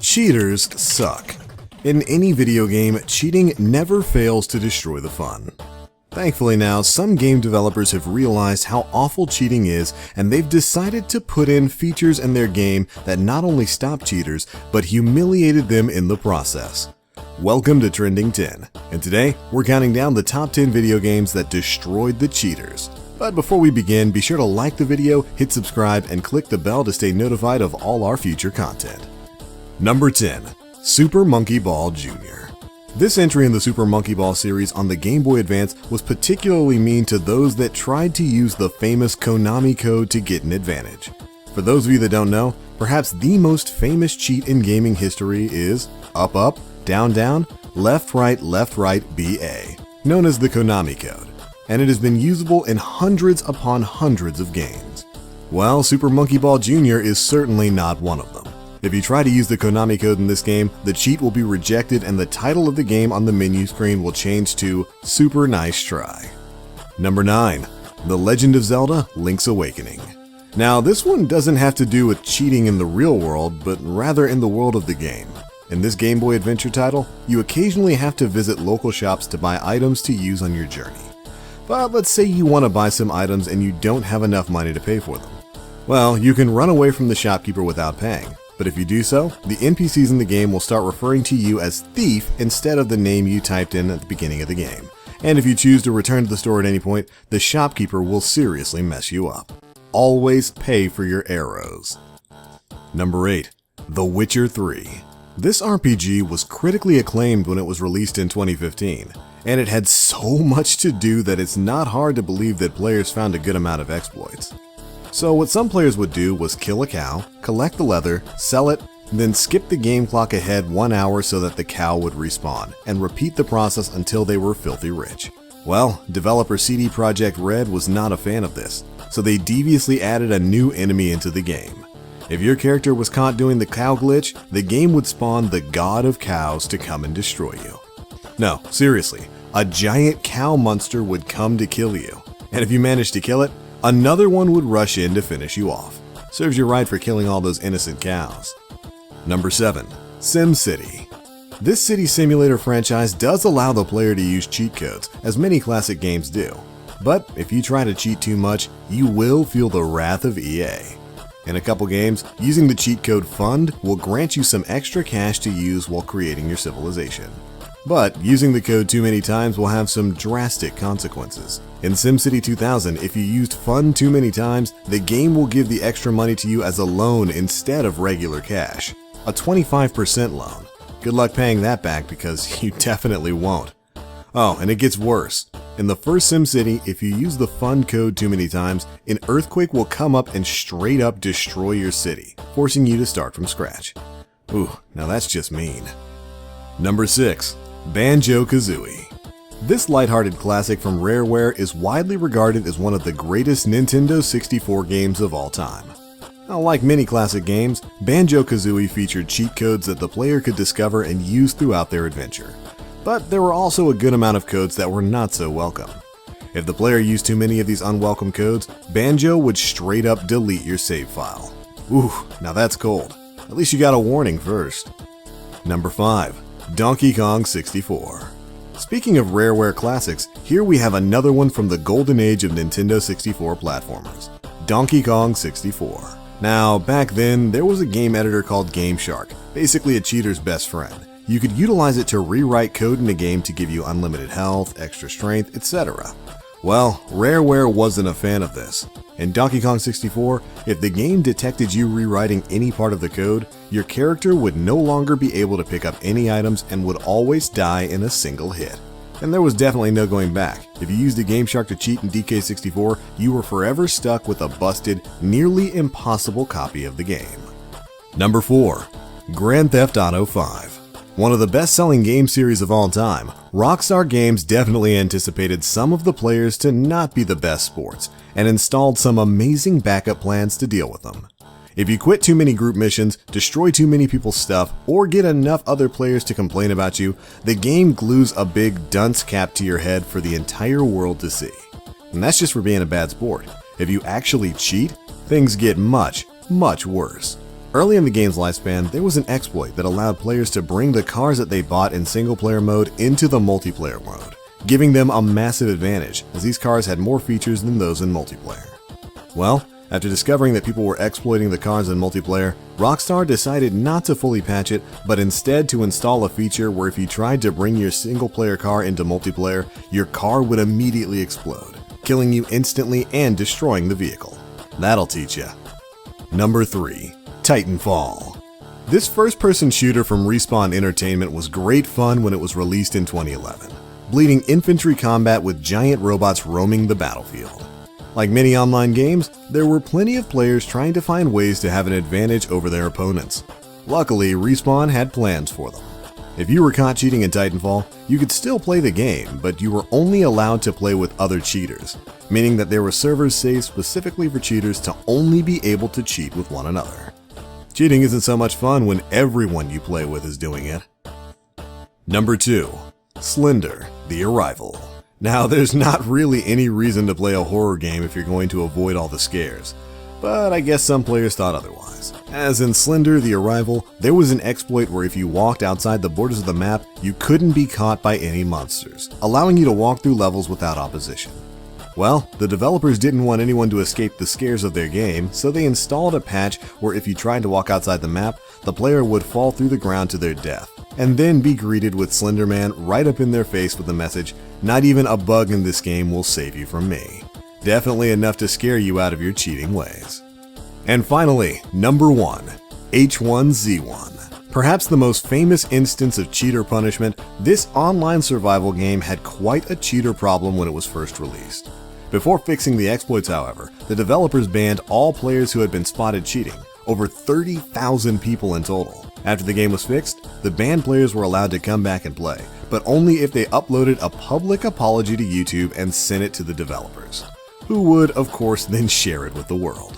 Cheaters suck. In any video game, cheating never fails to destroy the fun. Thankfully now, some game developers have realized how awful cheating is, and they've decided to put in features in their game that not only stop cheaters, but humiliated them in the process. Welcome to Trending 10, and today we're counting down the top 10 video games that destroyed the cheaters. But before we begin, be sure to like the video, hit subscribe, and click the bell to stay notified of all our future content. Number 10. Super Monkey Ball Jr. This entry in the Super Monkey Ball series on the Game Boy Advance was particularly mean to those that tried to use the famous Konami code to get an advantage. For those of you that don't know, perhaps the most famous cheat in gaming history is up up, down down, left right, BA, known as the Konami code, and it has been usable in hundreds upon hundreds of games. Well, Super Monkey Ball Jr. is certainly not one of them. If you try to use the Konami code in this game, the cheat will be rejected and the title of the game on the menu screen will change to Super Nice Try. Number 9. The Legend of Zelda: Link's Awakening. Now, this one doesn't have to do with cheating in the real world, but rather in the world of the game. In this Game Boy Adventure title, you occasionally have to visit local shops to buy items to use on your journey. But let's say you want to buy some items and you don't have enough money to pay for them. Well, you can run away from the shopkeeper without paying. But if you do so, the NPCs in the game will start referring to you as Thief instead of the name you typed in at the beginning of the game. And if you choose to return to the store at any point, the shopkeeper will seriously mess you up. Always pay for your arrows. Number 8. The Witcher 3. This RPG was critically acclaimed when it was released in 2015, and it had so much to do that it's not hard to believe that players found a good amount of exploits. So what some players would do was kill a cow, collect the leather, sell it, then skip the game clock ahead 1 hour so that the cow would respawn, and repeat the process until they were filthy rich. Well, developer CD Projekt Red was not a fan of this, so they deviously added a new enemy into the game. If your character was caught doing the cow glitch, the game would spawn the God of Cows to come and destroy you. No, seriously, a giant cow monster would come to kill you, and if you managed to kill it, another one would rush in to finish you off. Serves you right for killing all those innocent cows. Number 7. SimCity. This city simulator franchise does allow the player to use cheat codes, as many classic games do. But if you try to cheat too much, you will feel the wrath of EA. In a couple games, using the cheat code FUND will grant you some extra cash to use while creating your civilization. But using the code too many times will have some drastic consequences. In SimCity 2000, if you used FUND too many times, the game will give the extra money to you as a loan instead of regular cash. A 25% loan. Good luck paying that back because you definitely won't. Oh, and it gets worse. In the first SimCity, if you use the FUND code too many times, an earthquake will come up and straight up destroy your city, forcing you to start from scratch. Ooh, now that's just mean. Number 6. Banjo-Kazooie. This lighthearted classic from Rareware is widely regarded as one of the greatest Nintendo 64 games of all time. Now, like many classic games, Banjo-Kazooie featured cheat codes that the player could discover and use throughout their adventure. But there were also a good amount of codes that were not so welcome. If the player used too many of these unwelcome codes, Banjo would straight up delete your save file. Ooh, now that's cold. At least you got a warning first. Number 5. Donkey Kong 64. Speaking of Rareware classics, here we have another one from the golden age of Nintendo 64 platformers, Donkey Kong 64. Now, back then, there was a game editor called GameShark, basically a cheater's best friend. You could utilize it to rewrite code in a game to give you unlimited health, extra strength, etc. Well, Rareware wasn't a fan of this. In Donkey Kong 64, if the game detected you rewriting any part of the code, your character would no longer be able to pick up any items and would always die in a single hit. And there was definitely no going back. If you used a GameShark to cheat in DK64, you were forever stuck with a busted, nearly impossible copy of the game. Number 4. Grand Theft Auto 5. One of the best-selling game series of all time, Rockstar Games definitely anticipated some of the players to not be the best sports, and installed some amazing backup plans to deal with them. If you quit too many group missions, destroy too many people's stuff, or get enough other players to complain about you, the game glues a big dunce cap to your head for the entire world to see. And that's just for being a bad sport. If you actually cheat, things get much, much worse. Early in the game's lifespan, there was an exploit that allowed players to bring the cars that they bought in single-player mode into the multiplayer mode, giving them a massive advantage, as these cars had more features than those in multiplayer. Well, after discovering that people were exploiting the cars in multiplayer, Rockstar decided not to fully patch it, but instead to install a feature where if you tried to bring your single-player car into multiplayer, your car would immediately explode, killing you instantly and destroying the vehicle. That'll teach ya. Number 3. Titanfall. This first-person shooter from Respawn Entertainment was great fun when it was released in 2011, bleeding infantry combat with giant robots roaming the battlefield. Like many online games, there were plenty of players trying to find ways to have an advantage over their opponents. Luckily, Respawn had plans for them. If you were caught cheating in Titanfall, you could still play the game, but you were only allowed to play with other cheaters, meaning that there were servers saved specifically for cheaters to only be able to cheat with one another. Cheating isn't so much fun when everyone you play with is doing it. Number 2. Slender: The Arrival. Now, there's not really any reason to play a horror game if you're going to avoid all the scares, but I guess some players thought otherwise. As in Slender: The Arrival, there was an exploit where if you walked outside the borders of the map, you couldn't be caught by any monsters, allowing you to walk through levels without opposition. Well, the developers didn't want anyone to escape the scares of their game, so they installed a patch where if you tried to walk outside the map, the player would fall through the ground to their death, and then be greeted with Slender Man right up in their face with the message, "Not even a bug in this game will save you from me." Definitely enough to scare you out of your cheating ways. And finally, number 1, H1Z1. Perhaps the most famous instance of cheater punishment, this online survival game had quite a cheater problem when it was first released. Before fixing the exploits, however, the developers banned all players who had been spotted cheating, over 30,000 people in total. After the game was fixed, the banned players were allowed to come back and play, but only if they uploaded a public apology to YouTube and sent it to the developers, who would, of course, then share it with the world.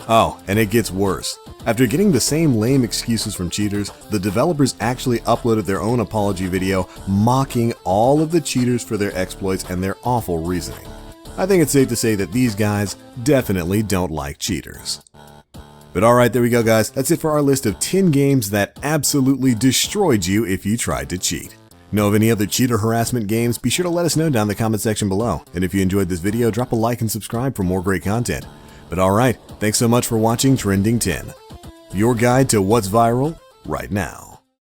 Oh, and it gets worse. After getting the same lame excuses from cheaters, the developers actually uploaded their own apology video mocking all of the cheaters for their exploits and their awful reasoning. I think it's safe to say that these guys definitely don't like cheaters. But alright, there we go guys, that's it for our list of 10 games that absolutely destroyed you if you tried to cheat. Know of any other cheater harassment games? Be sure to let us know down in the comment section below. And if you enjoyed this video, drop a like and subscribe for more great content. But alright, thanks so much for watching Trending 10, your guide to what's viral right now.